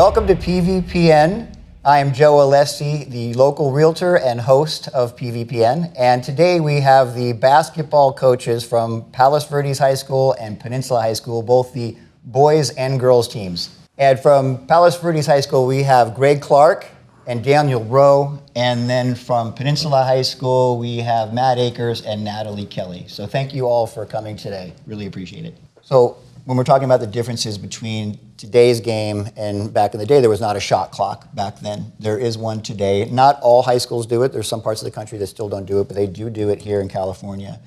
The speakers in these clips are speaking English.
Welcome to PVPN. I am Joe Alessi, the local realtor and host of PVPN. And today we have the basketball coaches from Palos Verdes High School and Peninsula High School, both the boys and girls teams. And from Palos Verdes High School, we have Greg Clark and Daniel Rowe. And then from Peninsula High School, we have Matt Akers and Natalie Kelly. So thank you all for coming today. Really appreciate it. So when we're talking about the differences between today's game and back in the day, there was not a shot clock back then. There is one today. Not all high schools do it. There's some parts of the country that still don't do it, but they do it here in California.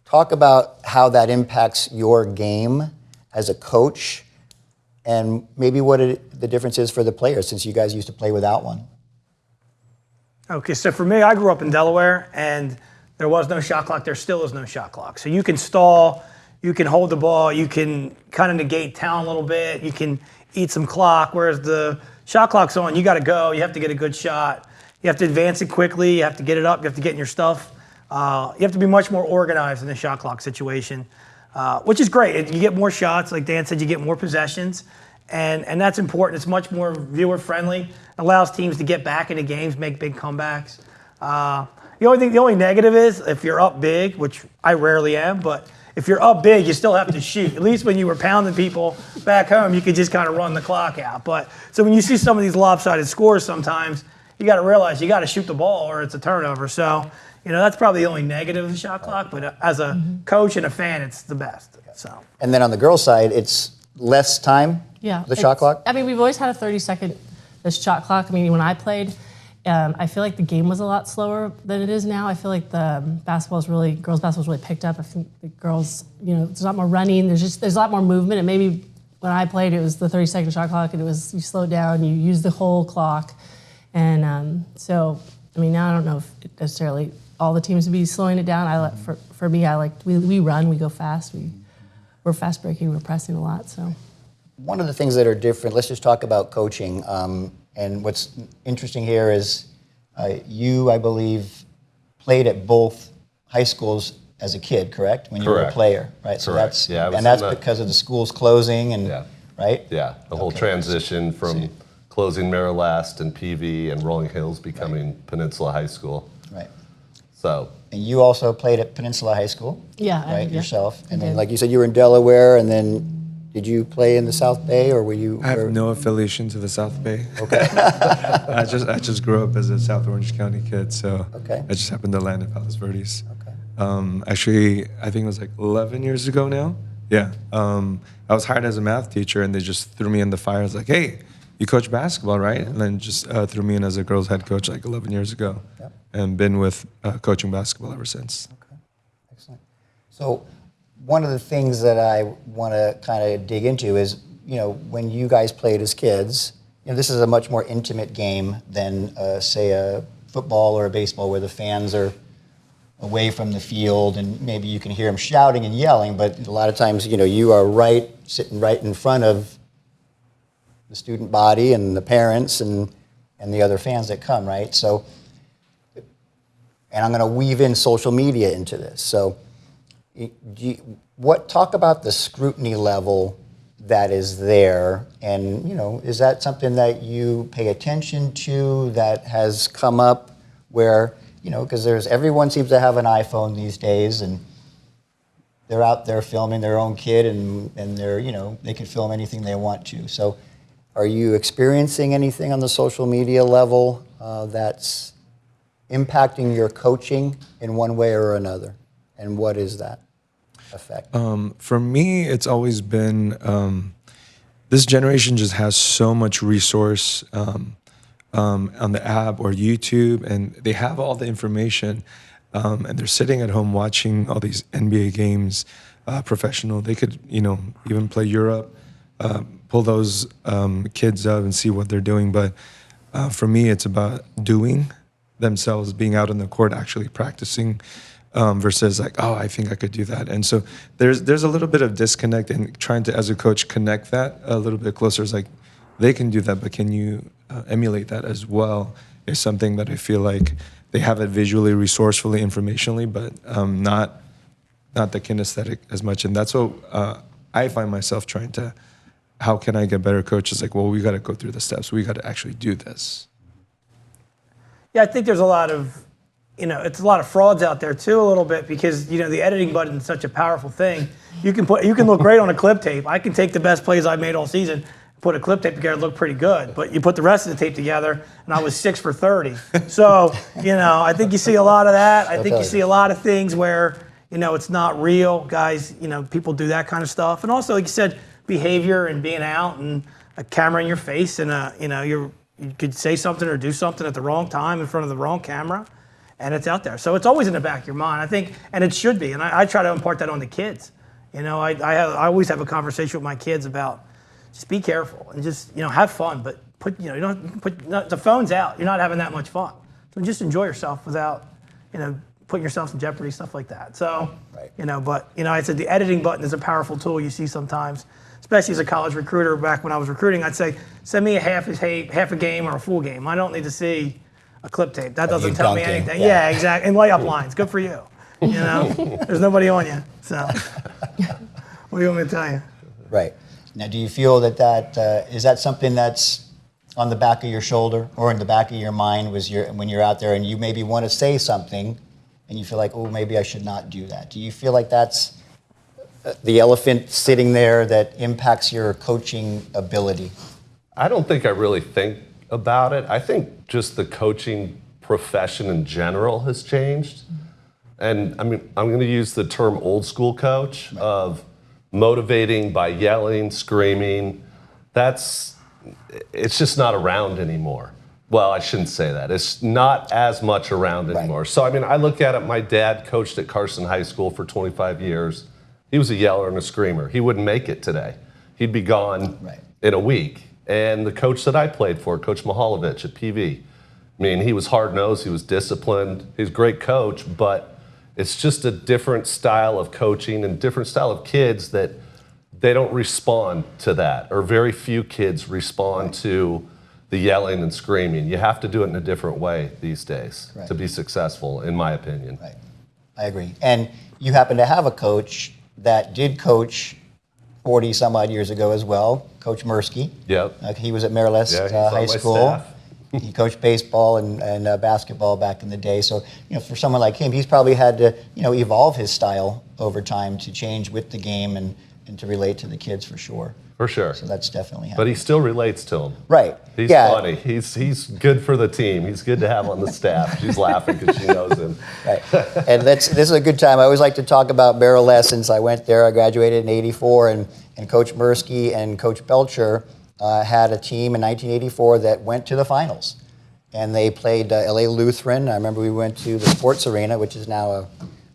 Talk about how that impacts your game as a coach and maybe what the difference is for the players, since you guys used to play without one. Okay, so for me, I grew up in Delaware, and there was no shot clock. There still is no shot clock. So you can stall, you can hold the ball, you can kind of negate talent a little bit, you can eat some clock, whereas the shot clock's on, you got to go, you have to get a good shot, you have to advance it quickly, you have to get it up, you have to get in your stuff. You have to be much more organized in the shot clock situation, which is great. You get more shots, like Dan said, you get more possessions, and that's important. It's much more viewer-friendly, allows teams to get back into games, make big comebacks. The only negative is if you're up big, which I rarely am, but if you're up big, you still have to shoot. At least when you were pounding people back home, you could just kind of run the clock out. So when you see some of these lopsided scores sometimes, you got to realize you got to shoot the ball or it's a turnover. So, that's probably the only negative of the shot clock, but as a coach and a fan, it's the best. So. And then on the girls' side, it's less time, the shot clock? I mean, we've always had a 30-second shot clock. I mean, when I played, I feel like the game was a lot slower than it is now. I feel like the girls basketball's really picked up. I think the girls, there's a lot more running. There's a lot more movement. And maybe when I played, it was the 30-second shot clock, and you slow down, you use the whole clock. And so, I mean, now I don't know if necessarily all the teams would be slowing it down. For me, we run, we go fast, we're fast breaking, we're pressing a lot. So, one of the things that are different, let's just talk about coaching. And what's interesting here is you, I believe, played at both high schools as a kid, correct? When you were a player, right? So correct. that's because of the schools closing and right? Yeah, the whole transition from closing Marilast and PV and Rolling Hills becoming Peninsula High School. Right. So. And you also played at Peninsula High School. Yeah. Right, yourself. And then, like you said, you were in Delaware, and then did you play in the South Bay, or were you? I have no affiliation to the South Bay. Okay. I just grew up as a South Orange County kid, so I just happened to land at Palos Verdes. Okay. Actually, I think it was like 11 years ago now. Yeah. I was hired as a math teacher, and they just threw me in the fire. I was like, hey, you coach basketball, right? And then just threw me in as a girls' head coach like 11 years ago, and been with coaching basketball ever since. Okay. Excellent. So, one of the things that I want to kind of dig into is, when you guys played as kids, this is a much more intimate game than, say, a football or a baseball where the fans are away from the field and maybe you can hear them shouting and yelling, but a lot of times, you are sitting right in front of the student body and the parents and the other fans that come, right? So, and I'm going to weave in social media into this. So, talk about the scrutiny level that is there, and is that something that you pay attention to that has come up where because everyone seems to have an iPhone these days, and they're out there filming their own kid, and they're they can film anything they want to. So, are you experiencing anything on the social media level that's impacting your coaching in one way or another? And what is that effect? For me, it's always been, this generation just has so much resource on the app or YouTube, and they have all the information, and they're sitting at home watching all these NBA games, professional. They could, even play Europe, pull those kids up and see what they're doing. But for me, it's about doing themselves, being out on the court, actually practicing, versus like, oh, I think I could do that. And so there's a little bit of disconnect, and trying to, as a coach, connect that a little bit closer. It's like, they can do that, but can you emulate that as well, is something that I feel like they have it visually, resourcefully, informationally, but not the kinesthetic as much. And that's what I find myself trying to how can I get better coach? It's like, well, we got to go through the steps. We got to actually do this. Yeah, I think there's a lot of, it's a lot of frauds out there too, a little bit, because the editing button is such a powerful thing. You can look great on a clip tape. I can take the best plays I've made all season, put a clip tape together, look pretty good. But you put the rest of the tape together, and I was 6 for 30. So I think you see a lot of that. I think you see a lot of things where it's not real, guys. People do that kind of stuff, and also, like you said, behavior and being out and a camera in your face, and you could say something or do something at the wrong time in front of the wrong camera, and it's out there. So it's always in the back of your mind, I think, and it should be. And I try to impart that on the kids. I always have a conversation with my kids about just be careful and just have fun, but the phone's out. You're not having that much fun, so just enjoy yourself without putting yourself in jeopardy, stuff like that. So I said the editing button is a powerful tool you see sometimes, especially as a college recruiter. Back when I was recruiting, I'd say, send me a half a game or a full game. I don't need to see a clip tape. That doesn't tell me anything. Yeah, exactly. And layup lines, good for you. There's nobody on you. So what do you want me to tell you? Right. Now, do you feel that is that something that's on the back of your shoulder or in the back of your mind when you're out there and you maybe want to say something and you feel like, oh, maybe I should not do that? Do you feel like that's the elephant sitting there that impacts your coaching ability? I don't think I really think about it. I think just the coaching profession in general has changed. And I mean, I'm going to use the term old school coach of motivating by yelling, screaming. It's just not around anymore. Well, I shouldn't say that. It's not as much around anymore. Right. So, I mean, I look at it, my dad coached at Carson High School for 25 years. He was a yeller and a screamer. He wouldn't make it today. He'd be gone in a week. And the coach that I played for, Coach Mihalovich at PV, I mean, he was hard-nosed, he was disciplined, he's a great coach, but it's just a different style of coaching and different style of kids that they don't respond to that, or very few kids respond to the yelling and screaming. You have to do it in a different way these days to be successful, in my opinion. Right. I agree. And you happen to have a coach that did coach 40 some odd years ago as well, Coach Mursky. Yep. He was at Maryland High School. Staff. He coached baseball and basketball back in the day. So, for someone like him, he's probably had to, evolve his style over time to change with the game and to relate to the kids for sure. For sure. So that's definitely happening. But he still relates to them. Right. He's funny. He's good for the team. He's good to have on the staff. She's laughing because she knows him. Right. And this is a good time. I always like to talk about Maryland since I went there. I graduated in '84, and Coach Mursky and Coach Belcher had a team in 1984 that went to the finals. And they played LA Lutheran. I remember we went to the sports arena, which is now a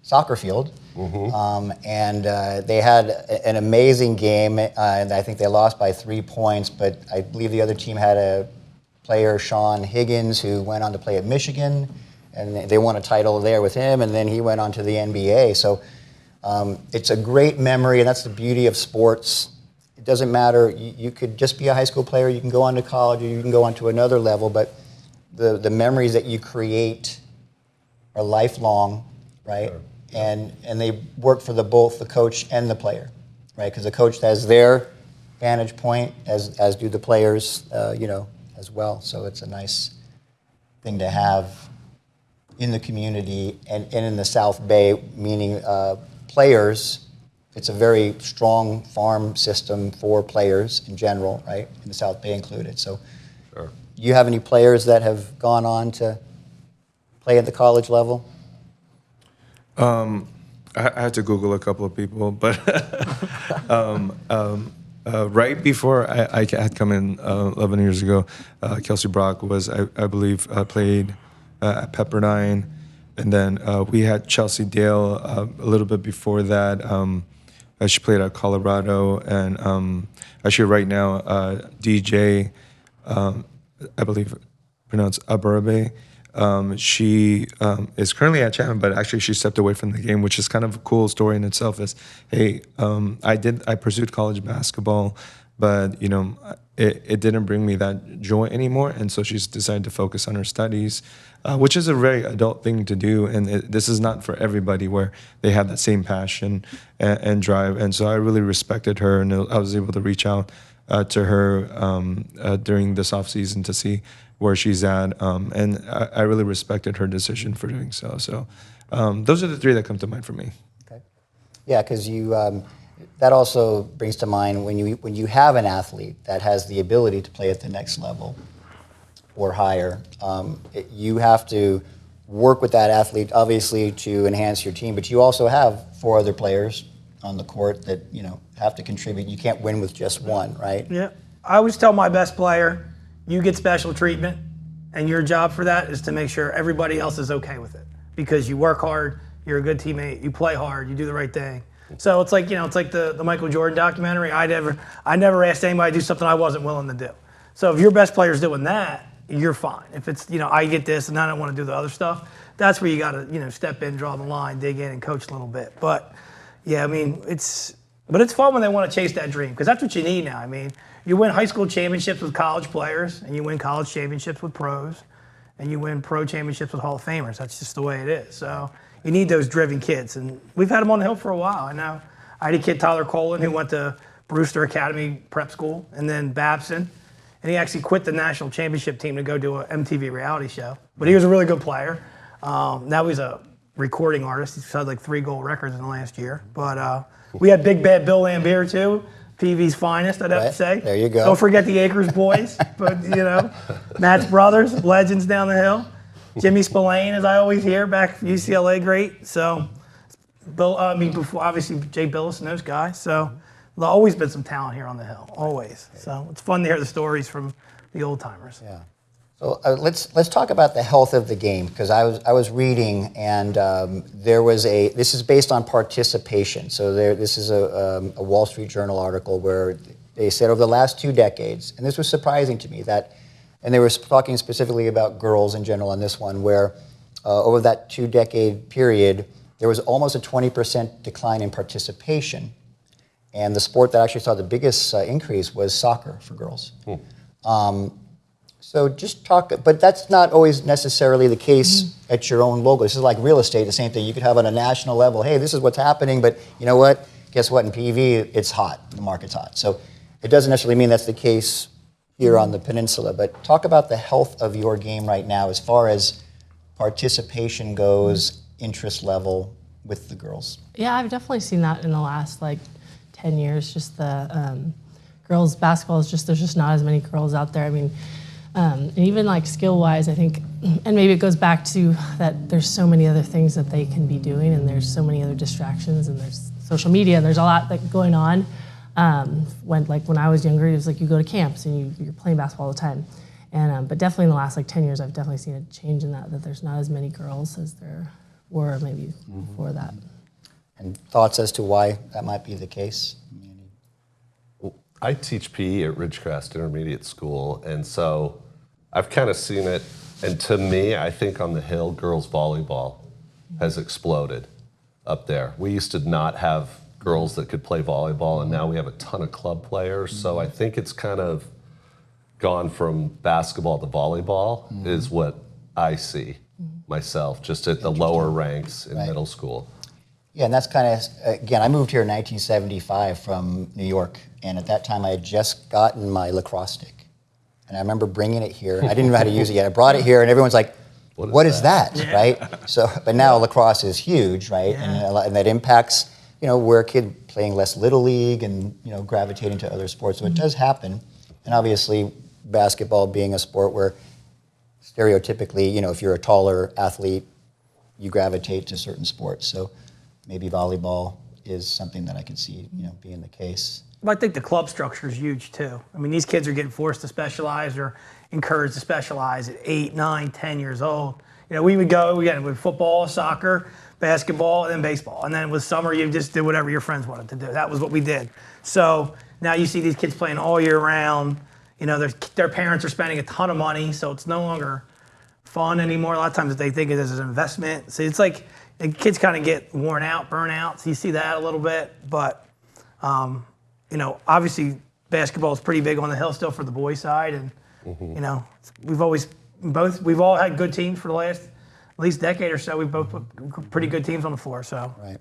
soccer field. And they had an amazing game, and I think they lost by 3 points, but I believe the other team had a player, Sean Higgins, who went on to play at Michigan, and they won a title there with him, and then he went on to the NBA. So it's a great memory, and that's the beauty of sports. It doesn't matter. You could just be a high school player, you can go on to college, or you can go on to another level, but the memories that you create are lifelong, right? Sure. And they work for both the coach and the player, right? Because the coach has their vantage point, as do the players, as well. So it's a nice thing to have in the community and in the South Bay, meaning players. It's a very strong farm system for players in general, right? In the South Bay included. So, Sure. Do you have any players that have gone on to play at the college level? I had to Google a couple of people, but right before I had come in 11 years ago, Kelsey Brock was, I believe, played at Pepperdine, and then we had Chelsea Dale a little bit before that. She played at Colorado, and actually right now, DJ, I believe pronounced Abarabe. She is currently at Chapman, but actually she stepped away from the game, which is kind of a cool story in itself. Is hey, I pursued college basketball, but it didn't bring me that joy anymore, and so she's decided to focus on her studies, which is a very adult thing to do, and this is not for everybody where they have that same passion and drive. And so I really respected her, and I was able to reach out to her during this off season to see where she's at, and I really respected her decision for doing so. So those are the three that come to mind for me. Okay. Yeah, because you that also brings to mind when you have an athlete that has the ability to play at the next level or higher, you have to work with that athlete obviously to enhance your team, but you also have 4 other players on the court that have to contribute. You can't win with just one, right? Yeah. I always tell my best player, you get special treatment, and your job for that is to make sure everybody else is okay with it, because you work hard, you're a good teammate, you play hard, you do the right thing. So it's like it's like the Michael Jordan documentary. I never asked anybody to do something I wasn't willing to do. So if your best player's doing that, you're fine. If it's I get this and I don't want to do the other stuff, that's where you got to step in, draw the line, dig in, and coach a little bit. But yeah, I mean it's fun when they want to chase that dream, because that's what you need now. I mean, you win high school championships with college players, and you win college championships with pros, and you win pro championships with Hall of Famers. That's just the way it is. So you need those driven kids, and we've had them on the hill for a while. I know I had a kid, Tyler Colin, who went to Brewster Academy Prep School, and then Babson, and he actually quit the national championship team to go do an MTV reality show. But he was a really good player. Now he's a recording artist. He's had like 3 gold records in the last year. But we had Big Bad Bill Lambier too, PV's finest, I'd have to say. There you go. Don't forget the Akers boys, but Matt's brothers, legends down the hill. Jimmy Spillane, as I always hear, back UCLA great. So, before obviously Jay Billis and those guys. So, there's always been some talent here on the hill, always. So it's fun to hear the stories from the old timers. Yeah. So let's talk about the health of the game, because I was reading, and there was this is based on participation. So this is a Wall Street Journal article where they said over the last 2 decades, and this was surprising to me and they were talking specifically about girls in general on this one, where over that 2-decade period there was almost a 20% decline in participation, and the sport that actually saw the biggest increase was soccer for girls. So just talk, but that's not always necessarily the case at your own local. This is like real estate, the same thing. You could have on a national level, hey, this is what's happening, but you know what? Guess what? In PV, it's hot. The market's hot. So it doesn't necessarily mean that's the case here on the peninsula, but talk about the health of your game right now as far as participation goes, interest level with the girls. Yeah, I've definitely seen that in the last 10 years. Just the girls basketball is there's just not as many girls out there. I mean, and even skill-wise, I think, and maybe it goes back to that there's so many other things that they can be doing, and there's so many other distractions, and there's social media, and there's a lot going on. When I was younger, it was you go to camps and you're playing basketball all the time. And but definitely in the last 10 years, I've definitely seen a change in that there's not as many girls as there were maybe before that. And thoughts as to why that might be the case? I teach PE at Ridgecrest Intermediate School, and so I've kind of seen it. And to me, I think on the hill, girls volleyball has exploded up there. We used to not have girls that could play volleyball, and now we have a ton of club players. So I think it's kind of gone from basketball to volleyball is what I see myself, just at the lower ranks in middle school. Yeah, and that's kind of, again, I moved here in 1975 from New York, and at that time I had just gotten my lacrosse stick. And I remember bringing it here. I didn't know how to use it yet. I brought it here, and everyone's like, what is that? Yeah. Right? So, but now lacrosse is huge, right? Yeah. And that impacts, where a kid playing less Little League and, gravitating to other sports. So it does happen. And obviously, basketball being a sport where stereotypically, if you're a taller athlete, you gravitate to certain sports. So maybe volleyball is something that I could see, being the case. But I think the club structure is huge too. I mean, these kids are getting forced to specialize or encouraged to specialize at 8, 9, 10 years old. We would go again with football, soccer, basketball, and then baseball. And then with summer, you just did whatever your friends wanted to do. That was what we did. So now you see these kids playing all year round. Their parents are spending a ton of money, so it's no longer fun anymore. A lot of times they think it is an investment. So it's like the kids kind of get worn out, burn out. So you see that a little bit. But, obviously basketball is pretty big on the hill still for the boys' side. And, we've all had good teams for the last at least decade or so. We've both put pretty good teams on the floor. So. Right.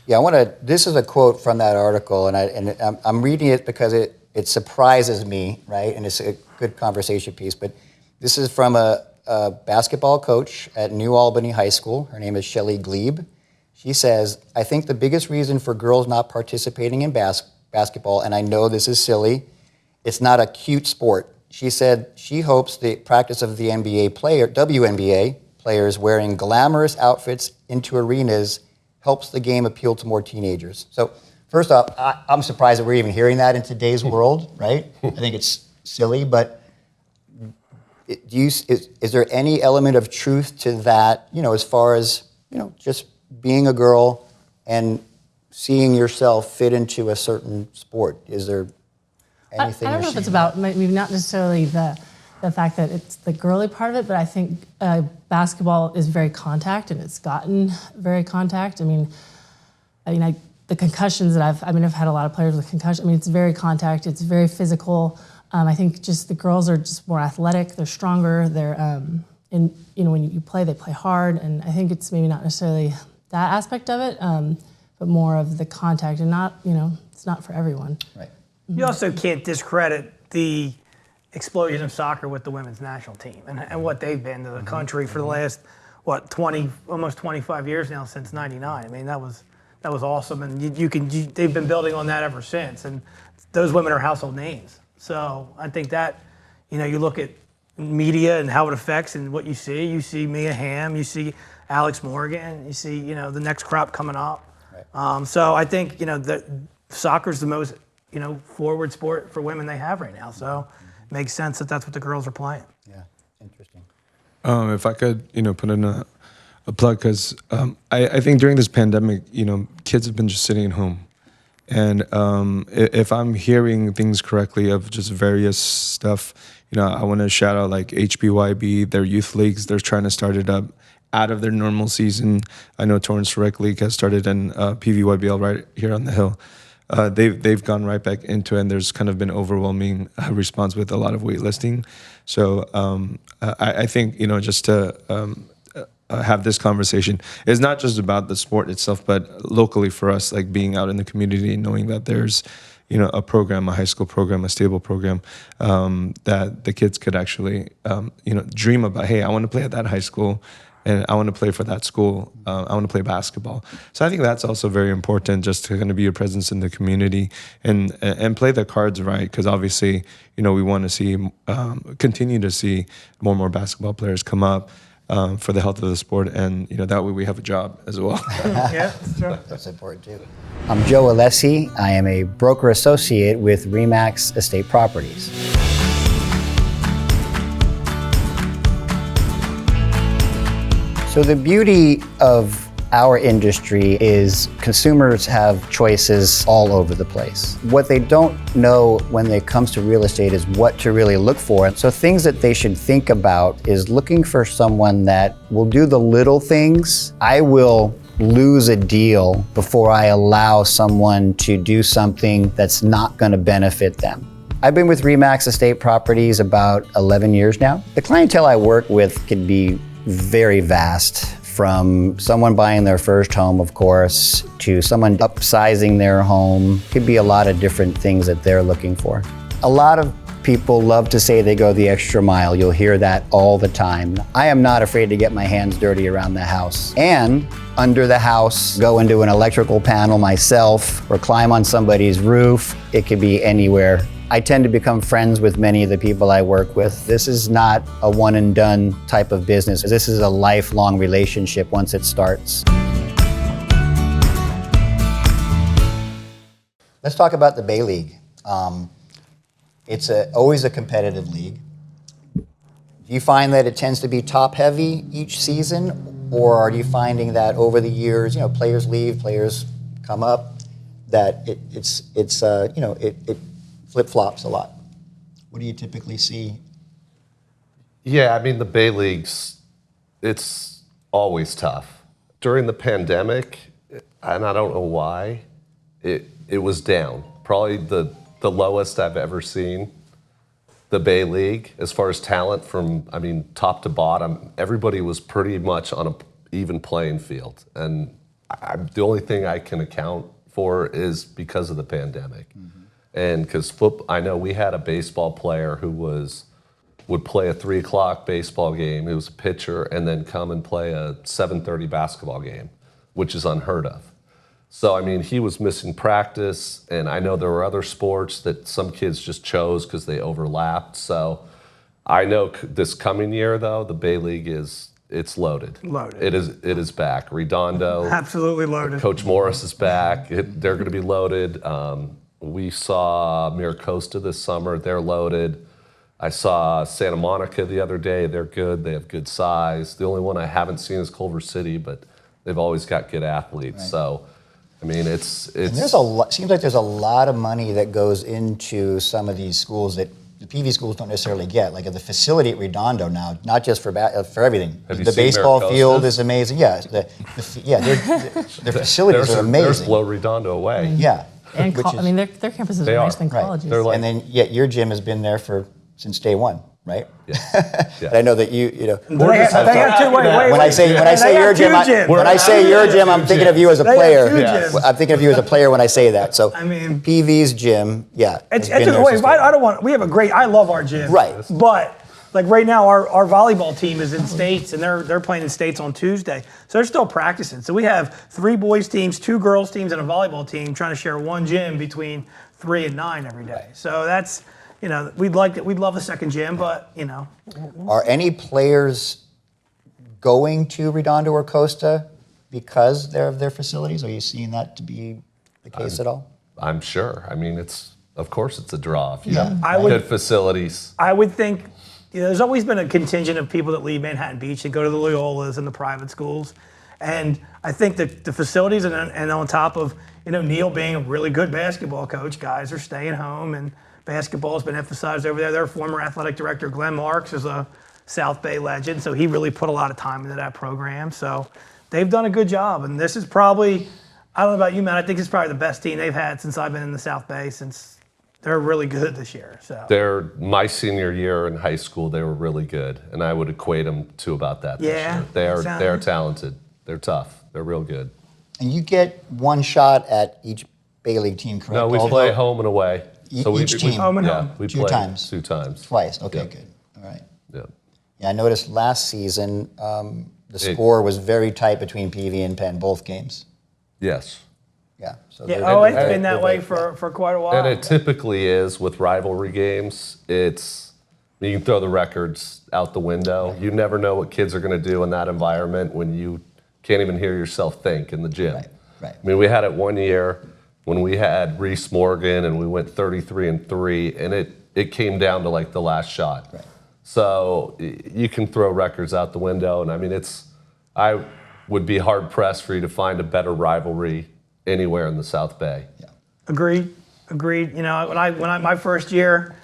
Yeah, this is a quote from that article, and I'm reading it because it surprises me, right? And it's a good conversation piece. But this is from a basketball coach at New Albany High School. Her name is Shelley Glebe. She says, I think the biggest reason for girls not participating in basketball, and I know this is silly, it's not a cute sport. She said she hopes the practice of the WNBA players wearing glamorous outfits into arenas helps the game appeal to more teenagers. So first off, I'm surprised that we're even hearing that in today's world, right? I think it's silly, but is there any element of truth to that, as far as, just being a girl and seeing yourself fit into a certain sport? Is there anything? I don't know if it's about maybe not necessarily the fact that it's the girly part of it, but I think basketball is very contact, and it's gotten very contact. I mean, the concussions that I've had a lot of players with concussion. I mean, it's very contact. It's very physical. I think just the girls are just more athletic. They're stronger. They're and when you play, they play hard. And I think it's maybe not necessarily that aspect of it, but more of the contact, and not it's not for everyone. Right. You also can't discredit the explosion of soccer with the women's national team and what they've been to the country for the last, almost 25 years now, since '99. I mean, that was awesome, and they've been building on that ever since. And those women are household names. So I think that, you look at media and how it affects and what you see. You see Mia Hamm, you see Alex Morgan, you see the next crop coming up. Right. So I think soccer's the most forward sport for women they have right now. So it makes sense that that's what the girls are playing. Yeah, interesting. If I could, put in a plug, because I think during this pandemic, kids have been just sitting at home. And if I'm hearing things correctly of just various stuff, I want to shout out like HBYB, their youth leagues. They're trying to start it up out of their normal season. I know Torrance Rec League has started in PVYBL right here on the hill. They've gone right back into it, and there's kind of been overwhelming response with a lot of weightlifting. So I think, just to have this conversation, it's not just about the sport itself, but locally for us, like being out in the community and knowing that there's, a program, a high school program, a stable program, that the kids could actually, dream about, hey, I want to play at that high school, and I want to play for that school. I want to play basketball. So I think that's also very important, just to kind of be a presence in the community and play the cards right, because obviously, we want to see, continue to see more and more basketball players come up for the health of the sport, and that way we have a job as well. Yeah, that's true. That's important too. I'm Joe Alessi. I am a broker associate with RE/MAX Estate Properties. So the beauty of our industry is consumers have choices all over the place. What they don't know when it comes to real estate is what to really look for. So things that they should think about is looking for someone that will do the little things. I will lose a deal before I allow someone to do something that's not going to benefit them. I've been with RE/MAX Estate Properties about 11 years now. The clientele I work with can be very vast, from someone buying their first home, of course, to someone upsizing their home. Could be a lot of different things that they're looking for. A lot of people love to say they go the extra mile. You'll hear that all the time. I am not afraid to get my hands dirty around the house. And under the house, go into an electrical panel myself, or climb on somebody's roof. It could be anywhere. I tend to become friends with many of the people I work with. This is not a one and done type of business. This is a lifelong relationship once it starts. Let's talk about the Bay League. It's always a competitive league. Do you find that it tends to be top heavy each season, or are you finding that over the years, players leave, players come up, that it flip-flops a lot? What do you typically see? Yeah, I mean, the Bay Leagues, it's always tough. During the pandemic, and I don't know why, it was down. Probably the lowest I've ever seen the Bay League as far as talent from, top to bottom. Everybody was pretty much on an even playing field. And the only thing I can account for is because of the pandemic. Mm-hmm. And because I know we had a baseball player who would play a 3 o'clock baseball game. He was a pitcher, and then come and play a 7:30 basketball game, which is unheard of. So, I mean, he was missing practice, and I know there were other sports that some kids just chose because they overlapped. So I know this coming year, though, the Bay League it's loaded. Loaded. It is back. Redondo. Absolutely loaded. Coach Morris is back. They're going to be loaded. We saw Miracosta this summer. They're loaded. I saw Santa Monica the other day. They're good. They have good size. The only one I haven't seen is Culver City, but they've always got good athletes. Right. So, I mean, it's. And there's a lot. Seems like there's a lot of money that goes into some of these schools that the PV schools don't necessarily get. Like at the facility at Redondo now, not just for everything. Have you The seen baseball Miracosta's? field is amazing. Yeah, their facilities are amazing. There's blow Redondo away. Yeah, And which I mean, their campuses They are are. nicer than right. colleges. They're like- And then your gym has been there since day one, right? Yeah. But I know that you know. They have two. Wait. When I say They your have gym, two gyms. when I say your gym, I'm thinking of you as a They have player. two gyms. I'm thinking of you as a player when I say that. So I mean- PV's gym, yeah. It's has been just, there wait, since I day don't want. We have a great. I love our gym. Right. But like right now, our volleyball team is in states, and they're playing in states on Tuesday, so they're still practicing. So we have 3 boys teams, 2 girls teams, and a volleyball team trying to share one gym between 3 and 9 every day. So that's, you know, we'd love a second gym, but you know. Are any players going to Redondo or Costa because of their facilities? Are you seeing that to be the case at all? I'm sure. I mean, of course it's a draw. If you Yeah. have I would- good facilities. I would think, you know, there's always been a contingent of people that leave Manhattan Beach and go to the Loyolas and the private schools. And I think that the facilities and on top of, you know, Neil being a really good basketball coach, guys are staying home, and basketball has been emphasized over there. Their former athletic director, Glenn Marks, is a South Bay legend, so he really put a lot of time into that program. So they've done a good job, and this is probably, I don't know about you, man, I think it's probably the best team they've had since I've been in the South Bay, since they're really good this year. So My senior year in high school, they were really good, and I would equate them to about that this Yeah, year. They are talented. They're tough. They're real good. And you get one shot at each Bay League team, correct? No, we Although- play home and away. Each team? Home and yeah, home. we 2 play times? 2 times. Twice. Okay, Yeah. good. All right. Yeah. Yeah, I noticed last season the score was very tight between PV and Penn, both games. Yes. Yeah. So yeah, they're- it's been that way they're- for quite a while. And it typically is with rivalry games. You can throw the records out the window. You never know what kids are going to do in that environment when you can't even hear yourself think in the gym. Right. I mean, we had it one year when we had Reese Morgan and we went 33-3, and it came down to like the last shot. Right. So you can throw records out the window, and I mean, I would be hard pressed for you to find a better rivalry anywhere in the South Bay. Yeah. Agreed. You know, when I my first year,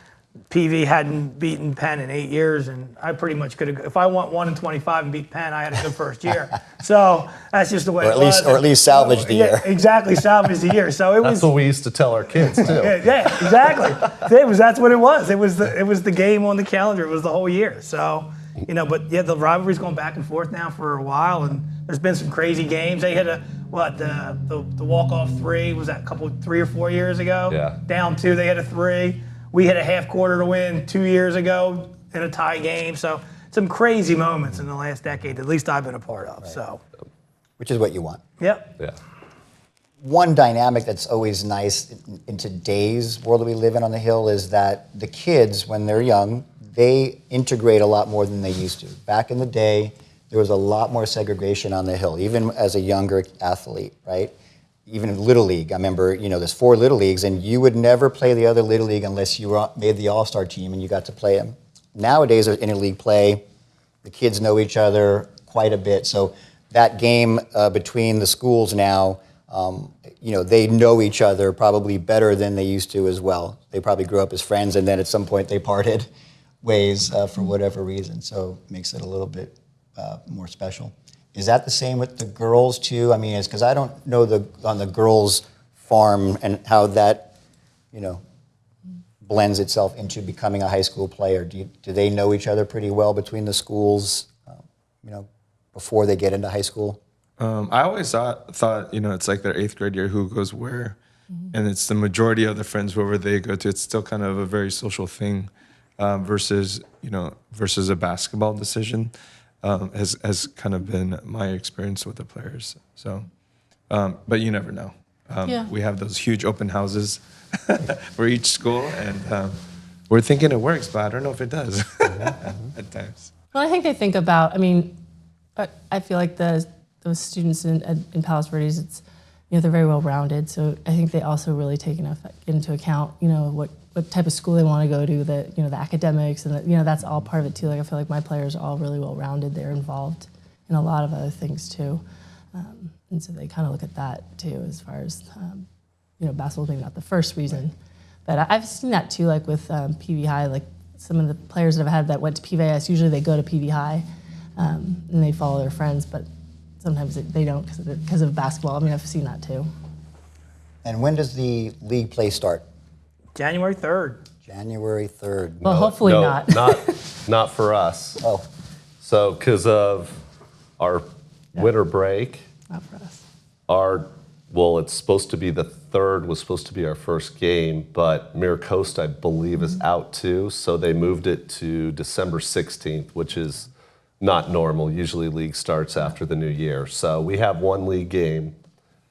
PV hadn't beaten Penn in 8 years, and I pretty much could have. If I went 1-25 and beat Penn, I had a good first year. So that's just the way Or it at was. least- or at least salvage the year. Exactly, salvage the year. So it That's was. what we used to tell our kids too. Yeah, exactly. That's what it was. It was the game on the calendar. It was the whole year. So, you know, but yeah, the rivalry's going back and forth now for a while, and there's been some crazy games. They hit the walk-off 3, was that 3 or 4 years ago? Yeah. Down 2, they hit a 3. We hit a half quarter to win 2 years ago in a tie game. So some crazy moments in the last decade, at least I've been a part of. So, Which is what you want. yep. Yeah. One dynamic that's always nice in today's world that we live in on the Hill is that the kids, when they're young, they integrate a lot more than they used to. Back in the day, there was a lot more segregation on the Hill, even as a younger athlete, right? Even in Little League, I remember, you know, there's 4 Little Leagues, and you would never play the other Little League unless you made the All-Star team and you got to play them. Nowadays, there's interleague play. The kids know each other quite a bit. So that game between the schools now, you know, they know each other probably better than they used to as well. They probably grew up as friends, and then at some point they parted ways for whatever reason. So it makes it a little bit more special. Is that the same with the girls too? I mean, it's because I don't know on the girls' farm and how that, you know, blends itself into becoming a high school player. Do they know each other pretty well between the schools, you know, before they get into high school? I always thought, you know, it's like their 8th grade year, who goes where. and it's the majority of the friends wherever they go to. It's still kind of a very social thing, versus a basketball decision. Has kind of been my experience with the players. So, but you never know. We have those huge open houses for each school, and we're thinking it works, but I don't know if it does at times. Well, I think they think about. I mean, I feel like those students in Palos Verdes, it's they're very well rounded. So I think they also really take into account what type of school they want to go to, the academics, and that's all part of it too. Like I feel like my players are all really well rounded. They're involved in a lot of other things too, and so they kind of look at that too as far as basketball's maybe not the first reason, but I've seen that too. Like with PV High, like some of the players that I've had that went to PVS, usually they go to PV High and they follow their friends, but sometimes they don't because of basketball. I mean, I've seen that too. And when does the league play start? January 3rd. January 3rd. Well, hopefully not. not for us. Oh, So because of our winter break, Not for us. it's supposed to be the 3rd was supposed to be our first game, but Miracosta, I believe, is out too. So they moved it to December 16th, which is not normal. Usually league starts after the new year. So we have one league game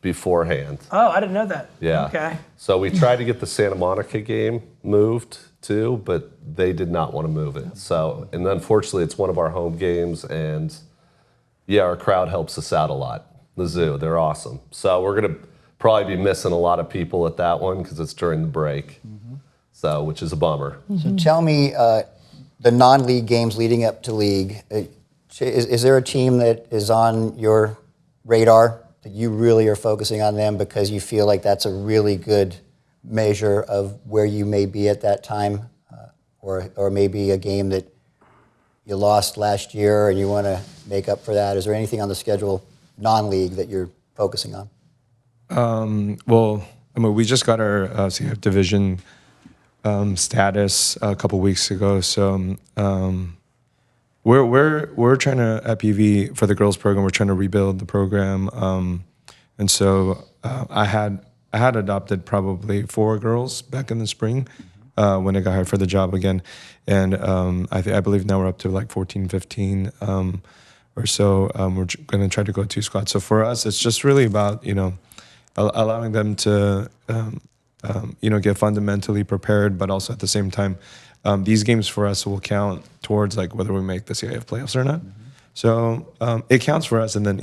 beforehand. Oh, I didn't know that. Yeah. Okay. So we tried to get the Santa Monica game moved too, but they did not want to move it. So, and unfortunately, it's one of our home games, and our crowd helps us out a lot. The zoo, they're awesome. So we're gonna probably be missing a lot of people at that one because it's during the break. So, which is a bummer. so tell me, the non-league games leading up to league, is there a team that is on your radar that you really are focusing on them because you feel like that's a really good measure of where you may be at that time, or maybe a game that you lost last year and you want to make up for that? Is there anything on the schedule, non-league, that you're focusing on? We just got our CF division status a couple weeks ago, so we're trying to, at PV, for the girls program, we're trying to rebuild the program, and so I had adopted probably 4 girls back in the spring when I got hired for the job again, and I believe now we're up to like 14, 15 or so. We're going to try to go 2 squads. So for us, it's just really about allowing them to get fundamentally prepared, but also at the same time, these games for us will count towards like whether we make the CIF playoffs or not. So it counts for us. And then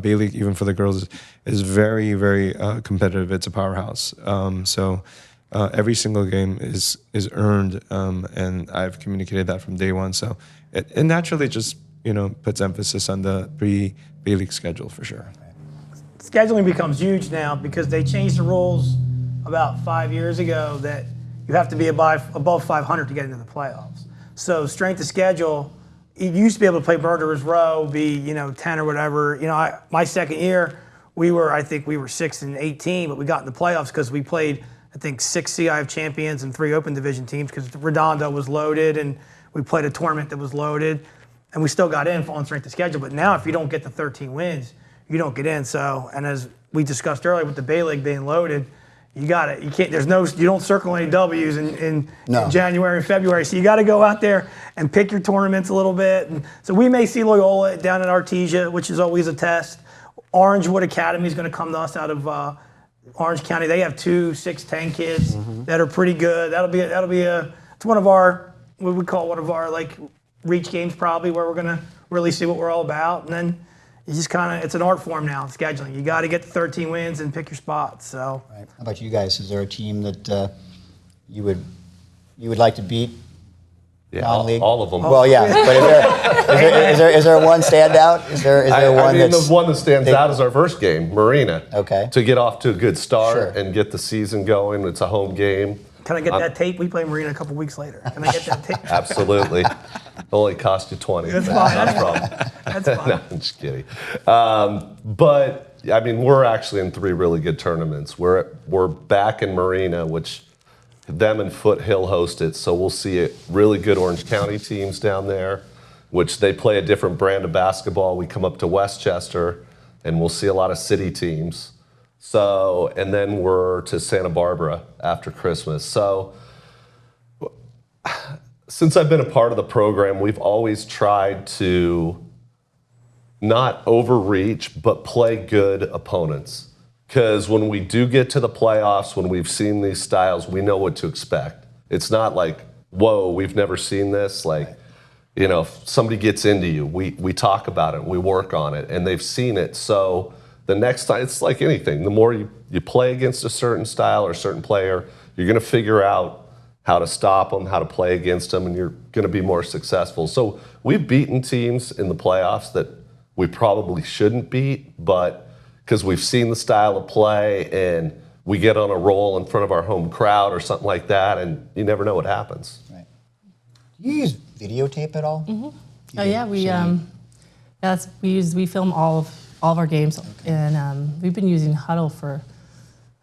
Bay League, even for the girls, is very, very competitive. It's a powerhouse. So every single game is earned, and I've communicated that from day one. So it naturally just puts emphasis on the pre-Bay League schedule for sure. Scheduling becomes huge now because they changed the rules about 5 years ago that you have to be above 500 to get into the playoffs. So strength of schedule, you used to be able to play Murderers Row, be 10 or whatever. My second year, I think we were 6 and 18, but we got in the playoffs because we played, I think, 6 CIF champions and 3 open division teams because Redondo was loaded, and we played a tournament that was loaded, and we still got in on strength of schedule. But now, if you don't get the 13 wins, you don't get in. So, and as we discussed earlier with the Bay League being loaded, you got it. You can't. You don't circle any W's in January and February. So you got to go out there and pick your tournaments a little bit. And so we may see Loyola down at Artesia, which is always a test. Orangewood Academy is going to come to us out of Orange County. They have 2 6'10" kids that are pretty good. It's one of our, what we call one of our like reach games probably, where we're going to really see what we're all about. And then you just it's an art form now, scheduling. You got to get the 13 wins and pick your spots. So, Right. How about you guys? Is there a team that you would like to beat? Yeah, Non-league? all of them. Well, yeah, but is there one standout? Is there one that's... The one that stands out is our first game, Marina. Okay. To get off to a good start Sure. and get the season going. It's a home game. can I get that tape? We play Marina a couple weeks later. Can I get that tape? Absolutely. Only cost you 20. That's fine. Not a problem. That's fine. No, I'm just kidding. But I mean, we're actually in 3 really good tournaments. We're back in Marina, which them and Foothill host it, so we'll see really good Orange County teams down there, which they play a different brand of basketball. We come up to Westchester, and we'll see a lot of city teams. So, and then we're to Santa Barbara after Christmas. So, since I've been a part of the program, we've always tried to not overreach, but play good opponents. Because when we do get to the playoffs, when we've seen these styles, we know what to expect. It's not like, whoa, we've never seen this. Like, you know, if somebody gets into you, we talk about it, we work on it, and they've seen it. So the next time, it's like anything. The more you play against a certain style or a certain player, you're going to figure out how to stop them, how to play against them, and you're going to be more successful. So we've beaten teams in the playoffs that we probably shouldn't beat, but because we've seen the style of play and we get on a roll in front of our home crowd or something like that, and you never know what happens. Right. Do you use videotape at all? Mm-hmm. Oh yeah, we film all of our games, and we've been using Huddle for,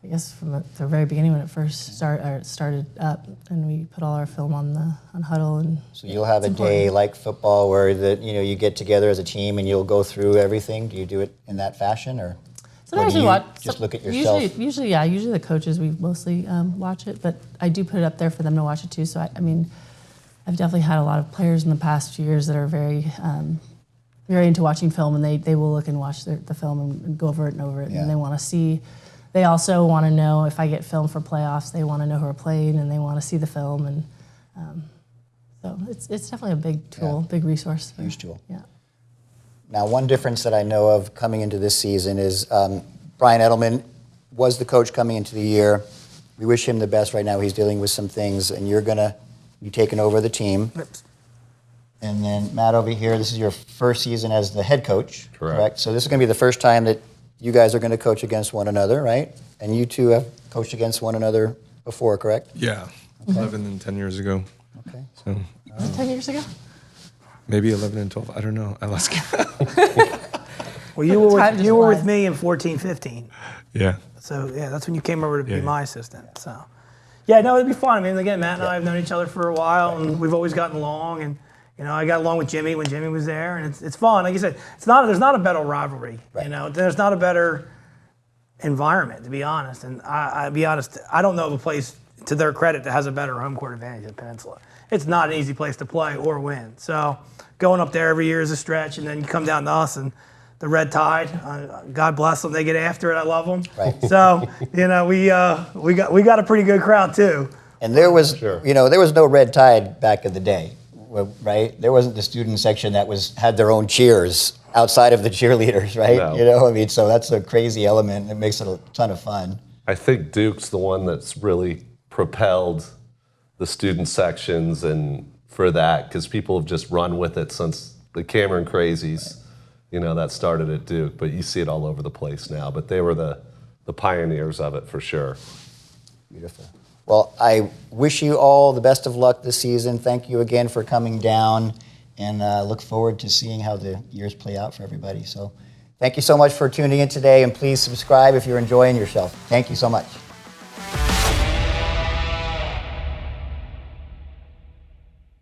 I guess, from the very beginning when it first started up, and we put all our film on Huddle. And so you'll have a day like football where you get together as a team and you'll go through everything. Do you do it in that fashion, or sometimes do we you watch? just look at yourself? Usually the coaches, we mostly watch it, but I do put it up there for them to watch it too. So I mean, I've definitely had a lot of players in the past few years that are very into watching film, and they will look and watch the film and go over it and over it, and they want to see. They also want to know if I get filmed for playoffs. They want to know who are playing, and they want to see the film, and so it's definitely a big tool, big resource. Huge tool. Yeah. Now, one difference that I know of coming into this season is Brian Edelman was the coach coming into the year. We wish him the best right now. He's dealing with some things, and you're going to be taking over the team. Oops. And then Matt over here, this is your first season as the head coach, Correct. So this is going to be the first time that you guys are going to coach against one another, right? And you two have coached against one another before, correct? Yeah, 11 and 10 years ago. Okay. So 10 years ago? maybe 11 and 12. I don't know. I lost count. Well, you were Time with, just you were with flies. me in 14-15. Yeah. So yeah, that's when you came over to be Yeah. my assistant. So yeah, no, it'd be fun. I mean, again, Matt and I have known each other for a while, and we've always gotten along. And I got along with Jimmy when Jimmy was there, and it's fun. Like you said, there's not a better rivalry. Right. There's not a better environment, to be honest. And I'll be honest, I don't know of a place, to their credit, that has a better home court advantage than Peninsula. It's not an easy place to play or win. So going up there every year is a stretch, and then you come down to us and the Red Tide. God bless them; they get after it. I love them. Right. So we got a pretty good crowd too. And there was, Sure. there was no red tide back in the day, right? There wasn't the student section that had their own cheers outside of the cheerleaders, right? No. So that's a crazy element. It makes it a ton of fun. I think Duke's the one that's really propelled the student sections, and for that, because people have just run with it since the Cameron Crazies, that started at Duke, but you see it all over the place now. But they were the pioneers of it for sure. Beautiful. Well, I wish you all the best of luck this season. Thank you again for coming down, and look forward to seeing how the years play out for everybody. So thank you so much for tuning in today, and please subscribe if you're enjoying yourself. Thank you so much.